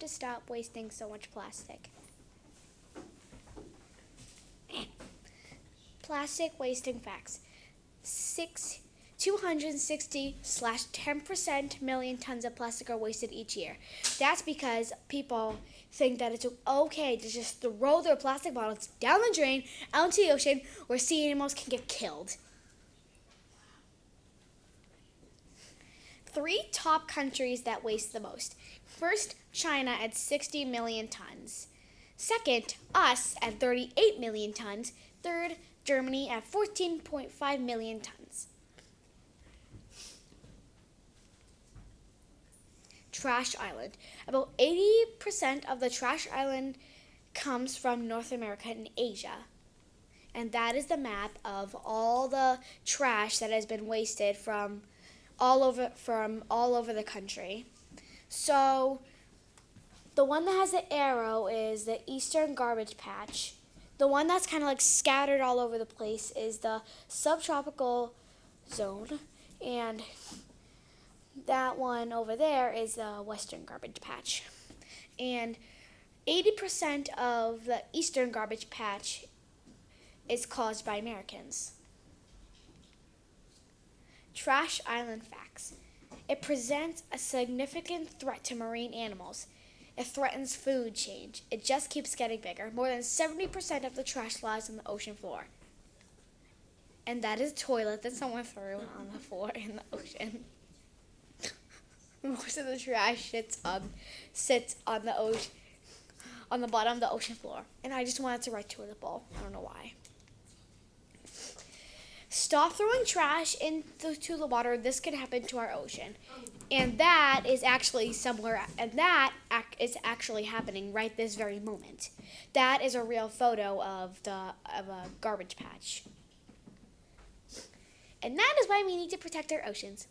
to stop wasting so much plastic. Plastic wasting facts. 260/10% million tons of plastic are wasted each year. That's because people think that it's okay to just throw their plastic bottles down the drain out into the ocean where sea animals can get killed. 3 top countries that waste the most. First, China at 60 million tons. Second, us at 38 million tons. Third, Germany at 14.5 million tons. Trash Island. About 80% of the trash island comes from North America and Asia. And that is the map of all the trash that has been wasted from all over the country. So the one that has the arrow is the Eastern Garbage Patch. The one that's kind of like scattered all over the place is the subtropical zone, and that one over there is the Western Garbage Patch. And 80% of the Eastern Garbage Patch is caused by Americans. Trash Island facts. It presents a significant threat to marine animals. It threatens food chain. It just keeps getting bigger. More than 70% of the trash lies on the ocean floor. And that is a toilet that someone threw on the floor in the ocean. Most of the trash sits on the ocean, on the bottom of the ocean floor. And I just wanted to write toilet bowl. I don't know why. Stop throwing trash into the water. This can happen to our ocean. And that is actually happening right this very moment. That is a real photo of a garbage patch. And that is why we need to protect our oceans.